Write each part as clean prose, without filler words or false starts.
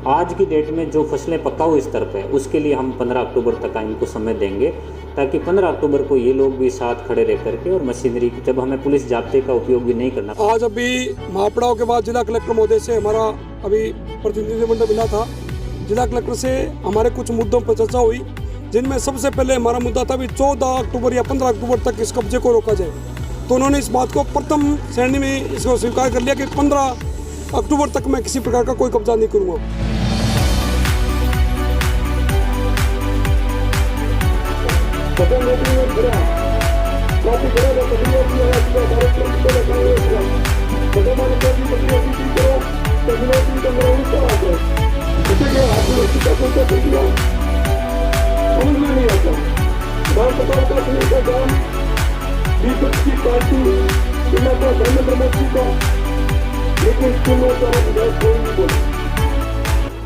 आज की डेट में जो फसलें पकाऊ स्तर पे है उसके लिए हम 15 अक्टूबर तक का इनको समय देंगे, ताकि 15 अक्टूबर को ये लोग भी साथ खड़े रह करके और मशीनरी जब हमें पुलिस जाब्ते का उपयोग भी नहीं करना। आज अभी महापड़ाव के बाद जिला कलेक्टर महोदय से हमारा अभी प्रतिनिधिमंडल मिला था। जिला कलेक्टर से हमारे कुछ मुद्दों पर चर्चा हुई, जिनमें सबसे पहले हमारा मुद्दा था भी 14 अक्टूबर या 15 अक्टूबर तक इस कब्जे को रोका जाए। तो उन्होंने इस बात को प्रथम श्रेणी में इसको स्वीकार कर लिया कि 15 अक्टूबर तक मैं किसी प्रकार का कोई कब्जा नहीं करूँगा।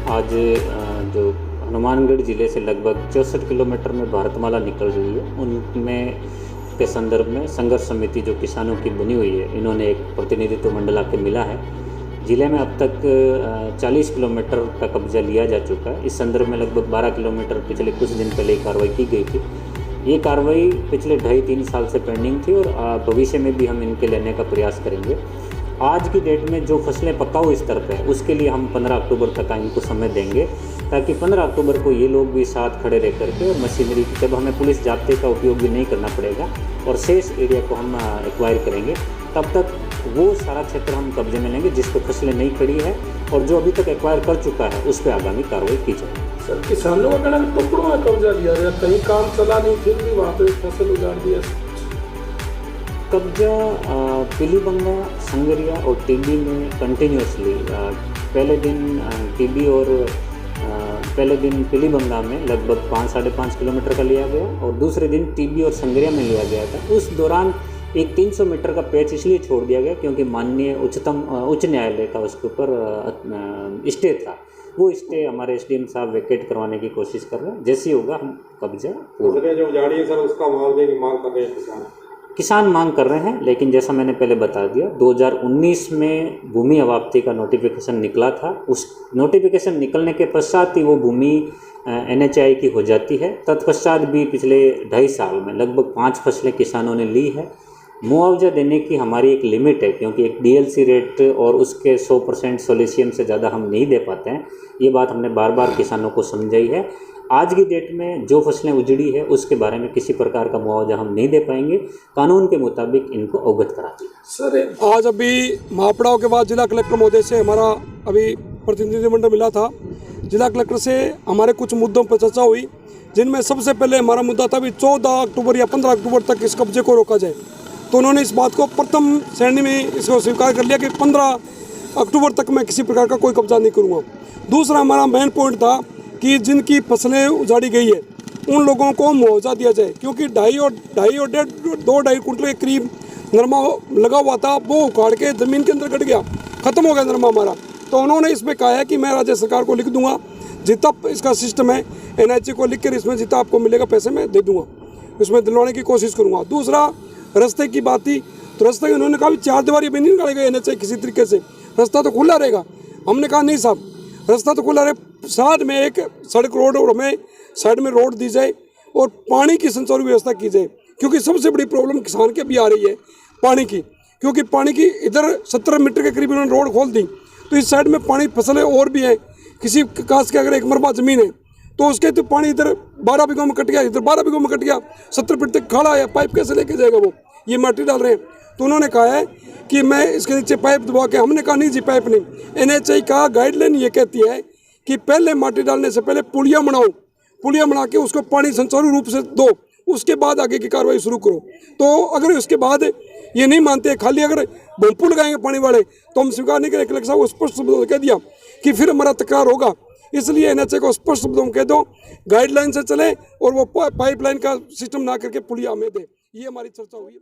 आज जो हनुमानगढ़ ज़िले से लगभग 64 किलोमीटर में भारतमाला निकल रही है, उनमें के संदर्भ में संघर्ष समिति जो किसानों की बनी हुई है, इन्होंने एक प्रतिनिधित्व मंडल आके मिला है। ज़िले में अब तक 40 किलोमीटर का कब्जा लिया जा चुका है। इस संदर्भ में लगभग 12 किलोमीटर पिछले कुछ दिन पहले कार्रवाई की गई थी। ये कार्रवाई पिछले 2.5-3 साल से पेंडिंग थी और भविष्य में भी हम इनके लेने का प्रयास करेंगे। आज की डेट में जो फसलें पकाऊ स्तर पे है उसके लिए हम 15 अक्टूबर तक का इनको समय देंगे, ताकि 15 अक्टूबर को ये लोग भी साथ खड़े रह करके और मशीनरी जब हमें पुलिस जाब्ते का उपयोग भी नहीं करना पड़ेगा और शेष एरिया को हम एक्वायर करेंगे, तब तक वो सारा क्षेत्र हम कब्जे में लेंगे जिस पर फसलें नहीं खड़ी है और जो अभी तक एक्वायर कर चुका है उस पर आगामी कार्रवाई की जाए। सर, किसानों का कहना है टुकड़ों में कब्जा लिया गया, कहीं काम चला नहीं, फिर भी वहाँ पे फसल उजाड़ दिया। कब्जा पीलीबंगा, संगरिया और टीबी में कंटिन्यूसली पहले दिन पीलीबंगा में लगभग 5-5.5 किलोमीटर का लिया गया और दूसरे दिन टीबी और संगरिया में लिया गया था। उस दौरान एक 300 मीटर का पैच इसलिए छोड़ दिया गया क्योंकि माननीय उच्च न्यायालय का उसके ऊपर स्टे था। वो स्टे हमारे एसडीएम साहब वेकेट करवाने की कोशिश कर रहे हैं। जैसे ही होगा हम कब्जा जो उजाड़ी है सर, उसका मुआवजे की मांग कर रहे हैं किसान मांग कर रहे हैं। लेकिन जैसा मैंने पहले बता दिया, 2019 में भूमि अवाप्ति का नोटिफिकेशन निकला था। उस नोटिफिकेशन निकलने के पश्चात ही वो भूमि NHI की हो जाती है। तत्पश्चात भी पिछले 2.5 साल में लगभग 5 फसलें किसानों ने ली है। मुआवजा देने की हमारी एक लिमिट है, क्योंकि एक DLC रेट और उसके 100% सोलिशियम से ज़्यादा हम नहीं दे पाते हैं। ये बात हमने बार बार किसानों को समझाई है। आज की डेट में जो फसलें उजड़ी है उसके बारे में किसी प्रकार का मुआवजा हम नहीं दे पाएंगे, कानून के मुताबिक इनको अवगत कराते हैं। सर, आज अभी महापड़ाव के बाद जिला कलेक्टर महोदय से हमारा अभी प्रतिनिधिमंडल मिला था। जिला कलेक्टर से हमारे कुछ मुद्दों पर चर्चा हुई, जिनमें सबसे पहले हमारा मुद्दा था भी 14 अक्टूबर या 15 अक्टूबर तक इस कब्जे को रोका जाए। तो उन्होंने इस बात को प्रथम श्रेणी में इसको स्वीकार कर लिया कि 15 अक्टूबर तक मैं किसी प्रकार का कोई कब्जा नहीं करूँगा। दूसरा हमारा मेन पॉइंट था कि जिनकी फसलें उजाड़ी गई है उन लोगों को मुआवजा दिया जाए, क्योंकि 2.5 कुंटल के करीब नरमा लगा हुआ था, वो उखाड़ के ज़मीन के अंदर गड़ गया, ख़त्म हो गया नरमा हमारा। तो उन्होंने इसमें कहा है कि मैं राज्य सरकार को लिख दूंगा, जितना इसका सिस्टम है NHI को लिख कर इसमें जितना आपको मिलेगा पैसे मैं दे दूंगा, इसमें दिलवाने की कोशिश करूँगा। दूसरा रास्ते की बात थी, तो रास्ते उन्होंने कहा भी 4 दीवारी भी नहीं निकालेगा NHI किसी तरीके से, रास्ता तो खुला रहेगा। हमने कहा नहीं साहब, रास्ता तो खुला रहे, साथ में एक सड़क रोड और हमें साइड में रोड दी जाए और पानी की संचार व्यवस्था की जाए, क्योंकि सबसे बड़ी प्रॉब्लम किसान के भी आ रही है पानी की, क्योंकि पानी की इधर 17 मीटर के करीब उन्होंने रोड खोल दी, तो इस साइड में पानी फसलें और भी हैं। किसी काश के अगर 1 मरबा ज़मीन है तो उसके तो पानी इधर 12 बीघों में कट गया, इधर 12 बीघों में कट गया, 70 फीट तक खड़ा है, पाइप कैसे लेके जाएगा वो, ये माटी डाल रहे हैं। तो उन्होंने कहा है कि मैं इसके नीचे पाइप दबा के, हमने कहा नहीं जी पाइप नहीं। NHI का गाइडलाइन ये कहती है कि पहले माटी डालने से पहले पुलिया बनाओ, पुलिया बना के उसको पानी सुचारू रूप से दो, उसके बाद आगे की कार्रवाई शुरू करो। तो अगर उसके बाद ये नहीं मानते, खाली अगर भोंपू लगाएंगे पानी वाले, तो हम स्वीकार नहीं करें। कलेक्टर साहब को स्पष्ट शब्दों में कह दिया कि फिर हमारा तकरार होगा, इसलिए NHI को स्पष्ट शब्दों में कह दो गाइडलाइन से चले और वो पाइपलाइन का सिस्टम ना करके पुलिया हमें दे। ये हमारी चर्चा हुई है।